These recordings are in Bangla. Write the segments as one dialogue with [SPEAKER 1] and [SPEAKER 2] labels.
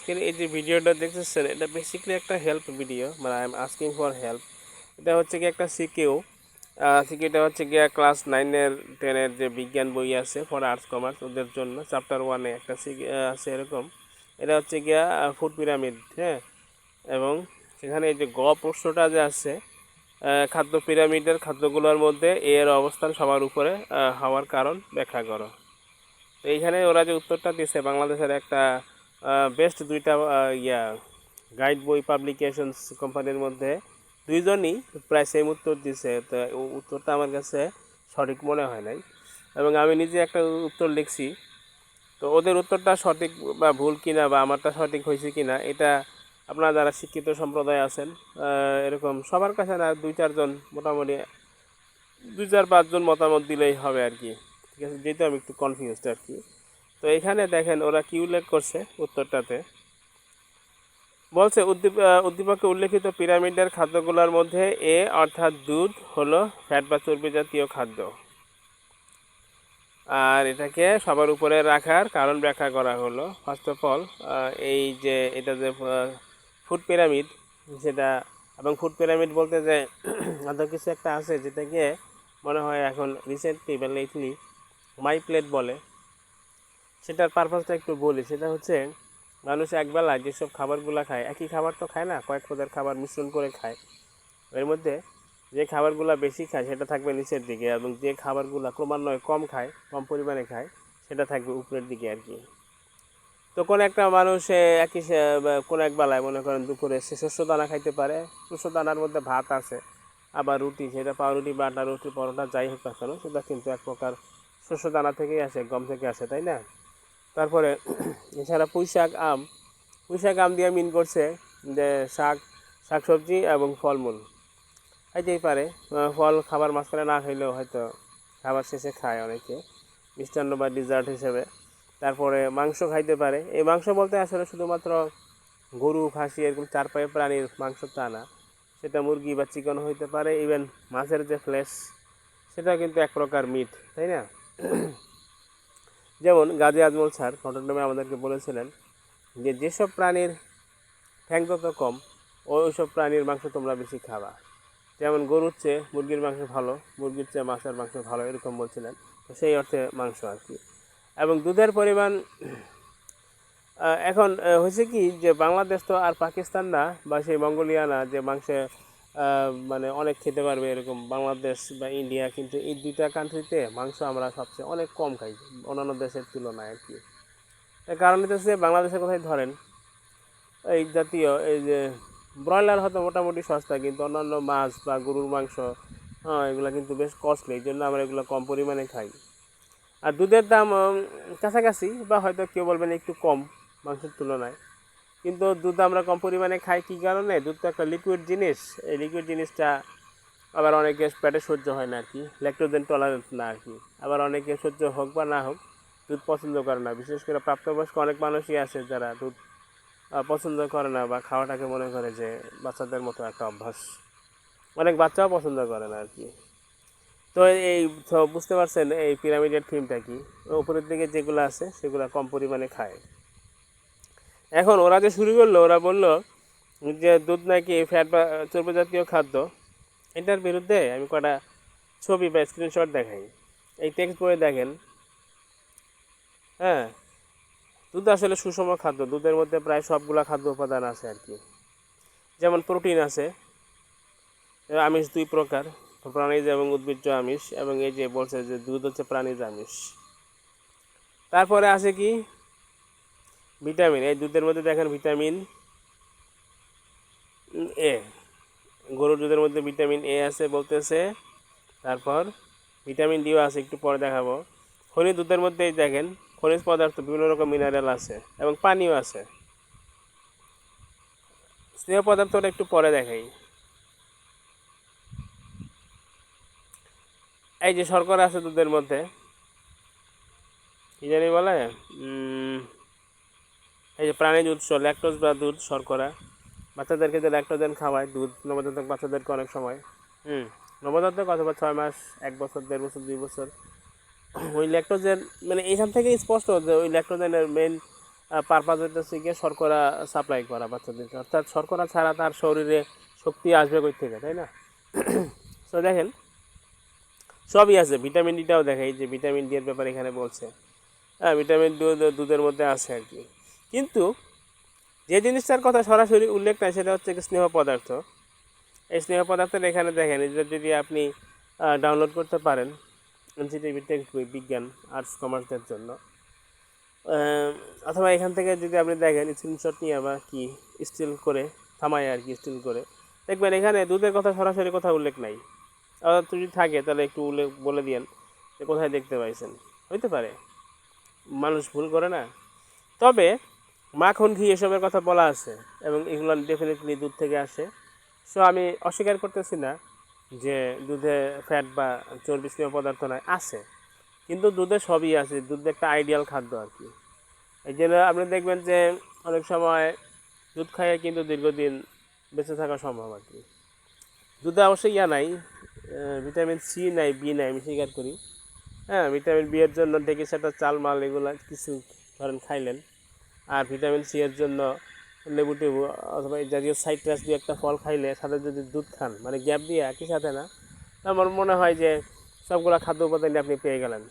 [SPEAKER 1] আজকের এই যে ভিডিওটা দেখতেছেন এটা বেসিক্যালি একটা হেল্প ভিডিও, মানে I am asking for help. এটা হচ্ছে কি একটা সিকিউ। সিকিউটা হচ্ছে গিয়া ক্লাস 9-10 যে বিজ্ঞান বই আছে ফর আর্টস কমার্স ওদের জন্য চ্যাপ্টার 1-এ একটা আছে এরকম। এটা হচ্ছে গিয়া ফুড পিরামিড, হ্যাঁ। এবং সেখানে এই যে প্রশ্নটা যে আছে, খাদ্য পিরামিডের খাদ্যগুলোর মধ্যে এর অবস্থান সবার উপরে হওয়ার কারণ ব্যাখ্যা করো। তো এইখানে ওরা যে উত্তরটা দিছে বাংলাদেশের একটা বেস্ট দুইটা গাইড বই পাবলিকেশনস কোম্পানির মধ্যে দুইজনই প্রায় সেম উত্তর দিছে। তো উত্তরটা আমার কাছে সঠিক মনে হয় নাই, এবং আমি নিজে একটা উত্তর লিখছি। তো ওদের উত্তরটা সঠিক বা ভুল কিনা বা আমারটা সঠিক হয়েছে কিনা এটা আপনারা যারা শিক্ষিত সম্প্রদায় আছেন এরকম সবার কাছে না, 2-4 জন মোটামুটি 2-4-5 জন মতামত দিলেই হবে আর কি। ঠিক আছে, যেহেতু আমি একটু কনফিউজড আর কি। তো এখানে দেখেন ওরা কি উল্লেখ করছে উত্তরটাতে। বলছে উদ্দীপকে উল্লেখিত পিরামিডের খাদ্যগুলোর মধ্যে এ অর্থাৎ দুধ হলো ফ্যাট বা চর্বি জাতীয় খাদ্য, আর এটাকে সবার উপরে রাখার কারণ ব্যাখ্যা করা হলো। ফার্স্ট অফ অল এই যে এটা যে ফুড পিরামিড সেটা, এবং ফুড পিরামিড বলতে যে আরও কিছু একটা আছে যেটাকে মনে হয় এখন রিসেন্টলি বা লেটলি মাই প্লেট বলে। সেটার পারপাসটা একটু বলি। সেটা হচ্ছে মানুষ একবেলা যেসব খাবারগুলো খায়, একই খাবার তো খায় না, কয়েক পদের খাবার মিশ্রণ করে খায়। এর মধ্যে যে খাবারগুলো বেশি খায় সেটা থাকবে নিচের দিকে, এবং যে খাবারগুলো ক্রমান্বয়ে কম খায়, কম পরিমাণে খায়, সেটা থাকবে উপরের দিকে আর কি। তো কোনো একটা মানুষ কোনো এক বেলায় মনে করেন দুপুরে সে শস্য দানা খাইতে পারে, শস্য দানার মধ্যে ভাত আছে, আবার রুটি, সেটা পাউরুটি বা আটা রুটি পরোটা যাই হোক না কেন সেটা কিন্তু এক প্রকার শস্য দানা থেকেই আসে, গম থেকে আসে, তাই না? তারপরে এছাড়া পুঁইশাক আম দিয়ে মিন করছে যে শাকসবজি এবং ফলমূল খাইতেই পারে। ফল খাবার মাঝখানে না খাইলেও হয়তো খাবার শেষে খায় অনেকে মিষ্টান্ন বা ডিজার্ট হিসেবে। তারপরে মাংস খাইতে পারে। এই মাংস বলতে আসলে শুধুমাত্র গরু, খাসি এরকম 4 পায়ের প্রাণীর মাংস তা না, সেটা মুরগি বা চিকেন হইতে পারে। ইভেন মাছের যে ফ্লেশ সেটা কিন্তু এক প্রকার মিট, তাই না? যেমন গাজী আজমল স্যার নটরডেমে আমাদেরকে বলেছিলেন যে যেসব প্রাণীর ঠ্যাং যত কম ওইসব প্রাণীর মাংস তোমরা বেশি খাবা। যেমন গরুর চেয়ে মুরগির মাংস ভালো, মুরগির চেয়ে মাছের মাংস ভালো, এরকম বলছিলেন। তো সেই অর্থে মাংস আর কি। এবং দুধের পরিমাণ এখন হয়েছে কি যে বাংলাদেশ তো আর পাকিস্তান না বা সেই মঙ্গোলিয়া না যে মাংসে মানে অনেক খেতে পারবে এরকম। বাংলাদেশ বা ইন্ডিয়া কিন্তু এই দুইটা কান্ট্রিতে মাংস আমরা সবচেয়ে অনেক কম খাই অন্যান্য দেশের তুলনায় আর কি। এর কারণ হচ্ছে বাংলাদেশের কোথায় ধরেন এই জাতীয় এই যে ব্রয়লার হয়তো মোটামুটি সস্তা, কিন্তু অন্যান্য মাছ বা গরুর মাংস, হ্যাঁ, এগুলো কিন্তু বেশ কস্টলি, এই জন্য আমরা এগুলো কম পরিমাণে খাই। আর দুধের দাম কাছাকাছি বা হয়তো কেউ বলবেন একটু কম মাংসের তুলনায়, কিন্তু দুধ আমরা কম পরিমাণে খাই কী কারণে? দুধ তো একটা লিকুইড জিনিস। এই লিকুইড জিনিসটা আবার অনেকে পেটে সহ্য হয় না আর কি, ল্যাকটোজেন টলারেন্ট না আর কি। আবার অনেকে সহ্য হোক বা না হোক দুধ পছন্দ করে না। বিশেষ করে প্রাপ্তবয়স্ক অনেক মানুষই আছে যারা দুধ পছন্দ করে না বা খাওয়াটাকে মনে করে যে বাচ্চাদের মতো একটা অভ্যাস। অনেক বাচ্চাও পছন্দ করে না আর কি। তো এই তো বুঝতে পারছেন এই পিরামিডের থিমটা কি। উপরের দিকে যেগুলো আছে সেগুলো কম পরিমাণে খায়। এখন ওরা যে শুরু করলো, ওরা বললো যে দুধ নাকি ফ্যাট বা চর্বি জাতীয় খাদ্য। এটার বিরুদ্ধে আমি কটা ছবি বা স্ক্রিনশট দেখাই। এই টেক্সট বইয়ে দেখেন, হ্যাঁ, দুধ আসলে সুষম খাদ্য। দুধের মধ্যে প্রায় সবগুলা খাদ্য উপাদান আছে আর কি। যেমন প্রোটিন আছে, আমিষ 2 প্রকার, প্রাণীজ এবং উদ্ভিজ্জ আমিষ, এবং এই যে বলছে যে দুধ হচ্ছে প্রাণীজ আমিষ। তারপরে আছে কি ভিটামিন। এই দুধের মধ্যে দেখেন ভিটামিন এ, গরুর দুধের মধ্যে ভিটামিন এ আছে বলতেছে। তারপর ভিটামিন ডিও আছে, একটু পরে দেখাবো। খনিজ দুধের মধ্যে দেখেন খনিজ পদার্থ বিভিন্ন রকম মিনারেল আছে এবং পানিও আছে। স্নেহ পদার্থটা একটু পরে দেখাই। এই যে শর্করা আছে দুধের মধ্যে, কি জানি বলে, এই যে প্রাণীজ উৎস ল্যাকটোজ বা দুধ শর্করা। বাচ্চাদেরকে যে ল্যাকটোজেন খাওয়ায় দুধ, নবজাতক বাচ্চাদেরকে অনেক সময়, নবজাতক অথবা 6 মাস, 1 বছর, 1.5 বছর, 2 বছর, ওই ল্যাকটোজেন মানে এখান থেকে স্পষ্ট যে ওই ল্যাকটোজেনের মেন পারপাস হইতেছে গিয়ে শর্করা সাপ্লাই করা বাচ্চাদেরকে, অর্থাৎ শর্করা ছাড়া তার শরীরে শক্তি আসবে কই থেকে, তাই না? তো দেখেন সবই আছে, ভিটামিন ডিটাও দেখাই যে ভিটামিন ডি এর ব্যাপারে এখানে বলছে। হ্যাঁ, ভিটামিন ডি দুধের মধ্যে আছে আর কি। কিন্তু যে জিনিসটার কথা সরাসরি উল্লেখ নাই সেটা হচ্ছে স্নেহ পদার্থ। এই স্নেহ পদার্থের এখানে দেখেন, এটা যদি আপনি ডাউনলোড করতে পারেন এনসিটিভি টেক্সট বই বিজ্ঞান আর্টস কমার্সের জন্য, অথবা এখান থেকে যদি আপনি দেখেন স্ক্রিনশট নিয়ে বা কি স্টিল করে থামায় আর কি, স্টিল করে দেখবেন এখানে দুধের কথা সরাসরি কথা উল্লেখ নাই। যদি থাকে তাহলে একটু উল্লেখ বলে দিয়েন যে কোথায় দেখতে পাইছেন। হইতে পারে মানুষ ভুল করে না। তবে মাখন ঘি এসবের কথা বলা আছে এবং এগুলো ডেফিনেটলি দুধ থেকে আসে। সো আমি অস্বীকার করতেছি না যে দুধে ফ্যাট বা চর্বি স্নেহ পদার্থ নয়, আছে, কিন্তু দুধে সবই আছে। দুধ একটা আইডিয়াল খাদ্য আর কি। এই জন্য আপনি দেখবেন যে অনেক সময় দুধ খাইয়ে কিন্তু দীর্ঘদিন বেঁচে থাকা সম্ভব আর কি। দুধে অবশ্যই নাই, ভিটামিন সি নাই, বি নাই, আমি স্বীকার করি। হ্যাঁ, ভিটামিন বি এর জন্য দেখি সেটা চাল মাল এগুলো কিছু ধরেন খাইলেন, আর ভিটামিন সি এর জন্য লেবু টেবু অথবা এই জাতীয় সাইট্রাস দিয়ে একটা ফল খাইলে সাথে যদি দুধ খান, মানে গ্যাপ দিয়ে একই সাথে না, আমার মনে হয় যে সবগুলা খাদ্য উপাদানই আপনি পেয়ে গেলেন।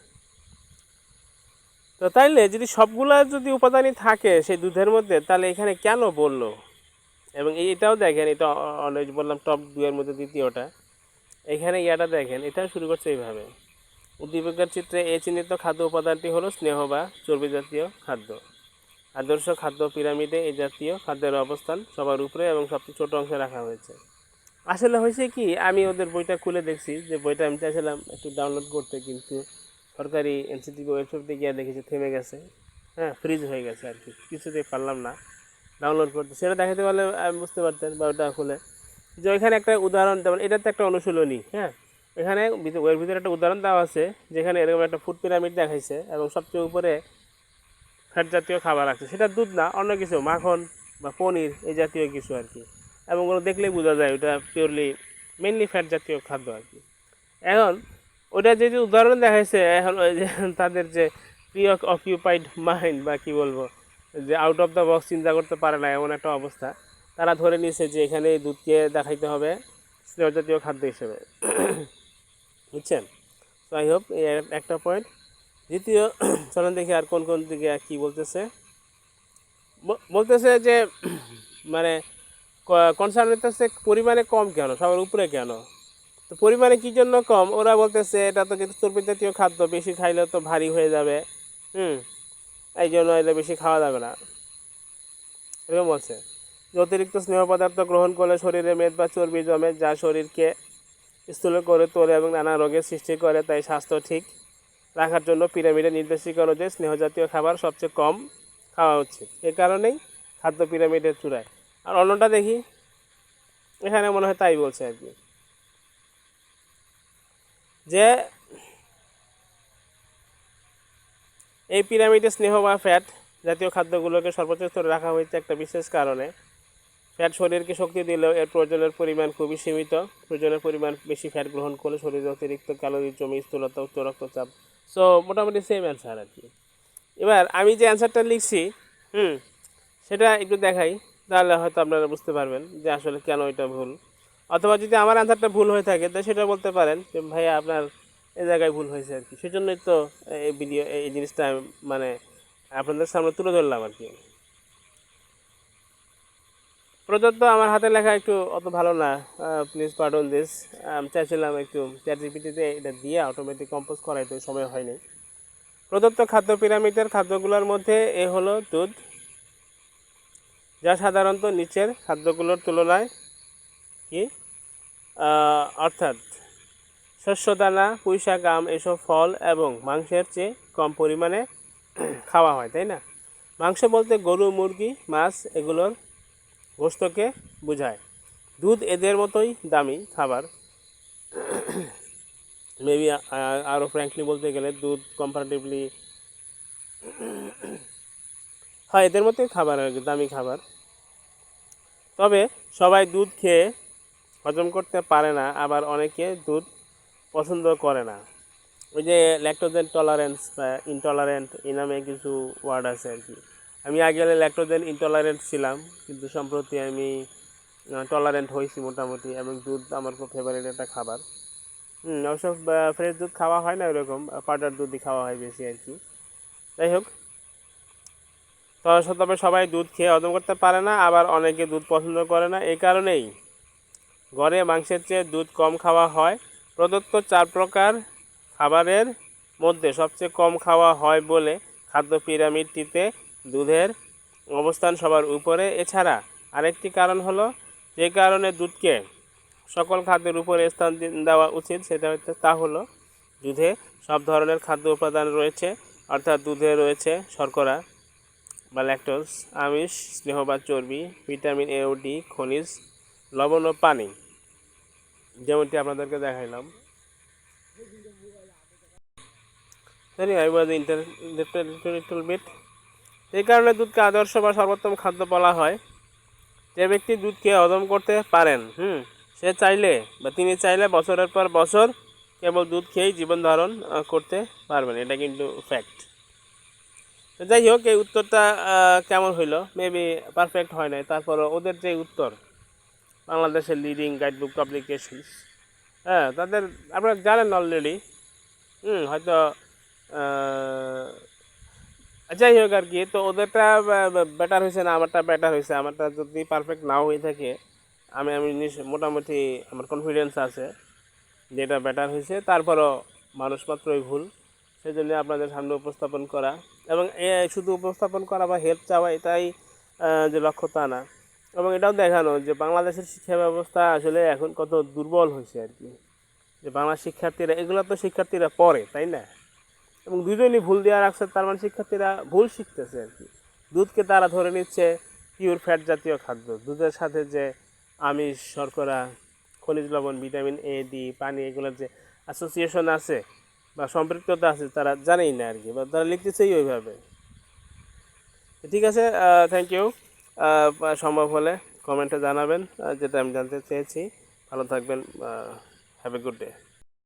[SPEAKER 1] তো তাইলে যদি সবগুলা যদি উপাদানই থাকে সেই দুধের মধ্যে, তাহলে এখানে কেন বললো? এবং এটাও দেখেন, এটা অনেক বললাম টপ 2 এর মধ্যে দ্বিতীয়টা। এখানে ইয়াটা দেখেন, এটাও শুরু করছে এইভাবে, উদ্দীপকের চিত্রে এই চিহ্নিত খাদ্য উপাদানটি হলো স্নেহ বা চর্বি জাতীয় খাদ্য। আদর্শ খাদ্য পিরামিডে এই জাতীয় খাদ্যের অবস্থান সবার উপরে এবং সবচেয়ে ছোট অংশে রাখা হয়েছে। আসলে হয়েছে কি, আমি ওদের বইটা খুলে দেখছি, যে বইটা আমি চাইছিলাম একটু ডাউনলোড করতে, কিন্তু সরকারি এনসিটিভি ওয়েবসাইটে গিয়ে দেখেছি থেমে গেছে। হ্যাঁ, ফ্রিজ হয়ে গেছে আর কি, কিছুতেই পারলাম না ডাউনলোড করতে। সেটা দেখাতে পারলে আমি বুঝতে পারতেন বা ওটা খুলে, যে ওইখানে একটা উদাহরণ, যেমন এটা তো একটা অনুশীলনী। হ্যাঁ, এখানে ওর ভিতরে একটা উদাহরণ দেওয়া আছে যেখানে এরকম একটা ফুড পিরামিড দেখাইছে এবং সবচেয়ে উপরে ফ্যাট জাতীয় খাবার আছে, সেটা দুধ না, অন্য কিছু, মাখন বা পনির এই জাতীয় কিছু আর কি। এবং ওগুলো দেখলেই বোঝা যায় ওটা পিওরলি মেনলি ফ্যাট জাতীয় খাদ্য আর কি। এখন ওটা যে যে উদাহরণ দেখাইছে, এখন ওই যে তাদের যে প্রি অকিউপাইড মাইন্ড বা কি বলবো, যে আউট অফ দ্য বক্স চিন্তা করতে পারে না এমন একটা অবস্থা, তারা ধরে নিয়েছে যে এখানে দুধকে দেখাইতে হবে স্নেহ জাতীয় খাদ্য হিসেবে। বুঝছেন? তো আই হোপ এই একটা পয়েন্ট। দ্বিতীয়, চলেন দেখি আর কোন কোন দিকে কী বলতেছে। বলতেছে যে মানে কনসার্ন হইতেছে পরিমাণে কম কেন, সবার উপরে কেন? তো পরিমাণে কী জন্য কম, ওরা বলতেছে এটা তো কিন্তু চর্বি জাতীয় খাদ্য, বেশি খাইলে তো ভারী হয়ে যাবে। এই জন্য এটা বেশি খাওয়া যাবে না, এরকম বলছে। অতিরিক্ত স্নেহ পদার্থ গ্রহণ করলে শরীরে মেদ বা চর্বি জমে, যা শরীরকে স্থূল করে তোলে এবং নানা রোগের সৃষ্টি করে। তাই স্বাস্থ্য ঠিক রাখার জন্য পিরামিডের নির্দেশিকা অনুযায়ী স্নেহজাতীয় খাবার সবচেয়ে কম খাওয়া উচিত। এ কারণেই খাদ্য পিরামিডের চূড়ায়। আর অন্যটা দেখি, এখানে মনে হয় তাই বলছে আর কি, যে এই পিরামিডে স্নেহ বা ফ্যাট জাতীয় খাদ্যগুলোকে সর্বোচ্চ স্তরে রাখা হয়েছে একটা বিশেষ কারণে। ফ্যাট শরীরকে শক্তি দিলেও এর প্রয়োজনের পরিমাণ খুবই সীমিত। প্রয়োজনের পরিমাণ বেশি ফ্যাট গ্রহণ করলে শরীরে অতিরিক্ত ক্যালোরি জমে স্থূলতা, উচ্চ রক্তচাপ। সো মোটামুটি সেম অ্যান্সার আর কি। এবার আমি যে অ্যান্সারটা লিখছি সেটা একটু দেখাই, তাহলে হয়তো আপনারা বুঝতে পারবেন যে আসলে কেন এটা ভুল। অথবা যদি আমার অ্যান্সারটা ভুল হয়ে থাকে তো সেটা বলতে পারেন যে ভাইয়া আপনার এই জায়গায় ভুল হয়েছে আর কি। সেজন্যই তো এই ভিডিও, এই জিনিসটা মানে আপনাদের সামনে তুলে ধরলাম আর কি। প্রদত্ত আমার হাতে লেখা একটু অত ভালো না, প্লিজ পার্ডন দিস। আমি চাইছিলাম একটু চ্যাটজিপিটিতে এটা দিয়ে অটোমেটিক কম্পোজ করাইতে, সময় হয়নি। প্রদত্ত খাদ্য পিরামিডের খাদ্যগুলোর মধ্যে এ হলো দুধ, যা সাধারণত নিচের খাদ্যগুলোর তুলনায় কি অর্থাৎ শস্যদানা, পুঁইশাক, আম এসব ফল এবং মাংসের চেয়ে কম পরিমাণে খাওয়া হয়, তাই না? মাংস বলতে গরু, মুরগি, মাছ এগুলোর গোস্তকে বোঝায়। দুধ এদের মতোই দামি খাবার। মেবি আরও ফ্র্যাঙ্কলি বলতে গেলে দুধ কম্পারেটিভলি, হয় এদের মতোই খাবার আর কি, দামি খাবার। তবে সবাই দুধ খেয়ে হজম করতে পারে না, আবার অনেকে দুধ পছন্দ করে না। ওই যে ল্যাকটোজেন টলারেন্স বা ইনটলারেন্ট এই নামে কিছু ওয়ার্ড আছে আর কি। আমি আগে ল্যাকটোজেন ইনটলারেন্ট ছিলাম, কিন্তু সম্প্রতি আমি টলারেন্ট হয়েছি মোটামুটি, এবং দুধ আমার খুব ফেভারিট একটা খাবার। অবশ্য ফ্রেশ দুধ খাওয়া হয় না ওইরকম, পাউডার দুধই খাওয়া হয় বেশি আর কি। যাই হোক, তবে সবাই দুধ খেয়ে হজম করতে পারে না, আবার অনেকে দুধ পছন্দ করে না। এই কারণেই ঘরে মাংসের চেয়ে দুধ কম খাওয়া হয়। প্রদত্ত 4 প্রকার খাবারের মধ্যে সবচেয়ে কম খাওয়া হয় বলে খাদ্য পিরামিডটিতে দুধের অবস্থান সবার উপরে। এছাড়া আরেকটি কারণ হলো, যে কারণে দুধকে সকল খাদ্যের উপরে স্থান দেওয়া উচিত, তা হলো দুধে সব ধরনের খাদ্য উপাদান রয়েছে, অর্থাৎ দুধে রয়েছে শর্করা বা ল্যাকটোজ, আমিষ, স্নেহ বা চর্বি, ভিটামিন এ ও ডি, খনিজ, লবণ ও পানি, যেমনটি আপনাদেরকে দেখাইলাম। I was little bit. এই কারণে দুধকে আদর্শ বা সর্বোত্তম খাদ্য বলা হয়। যে ব্যক্তি দুধ খেয়ে হজম করতে পারেন, তিনি চাইলে বছরের পর বছর কেবল দুধ খেয়েই জীবন ধারণ করতে পারবেন। এটা কিন্তু ফ্যাক্ট। তো যাই হোক, এই উত্তরটা কেমন হইলো, মেবি পারফেক্ট হয় নাই, তারপরও ওদের যে উত্তর, বাংলাদেশের লিডিং গাইডবুক পাবলিকেশনস, তাদের আপনারা জানেন অলরেডি, হয়তো যাই হোক আর কি। তো ওদেরটা বেটার হয়েছে না আমারটা বেটার হয়েছে, আমারটা যদি পারফেক্ট নাও হয়ে থাকে, আমি মোটামুটি আমার কনফিডেন্স আছে যে এটা বেটার হয়েছে। তারপরও মানুষ মাত্রই ভুল, সেই জন্য আপনাদের সামনে উপস্থাপন করা, এবং শুধু উপস্থাপন করা বা হেল্প চাওয়া এটাই যে লক্ষ্য তা না, এবং এটাও দেখানো যে বাংলাদেশের শিক্ষা ব্যবস্থা আসলে এখন কত দুর্বল হয়েছে আর কি। যে বাংলা শিক্ষার্থীরা, এগুলো তো শিক্ষার্থীরা পড়ে, তাই না? এবং দুজনই ভুল দেওয়া রাখছে, তার মানে শিক্ষার্থীরা ভুল শিখতেছে আর কি। দুধকে তারা ধরে নিচ্ছে পিওর ফ্যাট জাতীয় খাদ্য, দুধের সাথে যে আমিষ, শর্করা, খনিজ লবণ, ভিটামিন এ, ডি, পানি, এগুলোর যে অ্যাসোসিয়েশন আছে বা সম্পৃক্ততা আছে তারা জানেই না আর কি, বা তারা লিখতেছেই ওইভাবে। ঠিক আছে, থ্যাংক ইউ। সম্ভব হলে কমেন্টে জানাবেন যেটা আমি জানতে চেয়েছি। ভালো থাকবেন, হ্যাভ এ গুড ডে।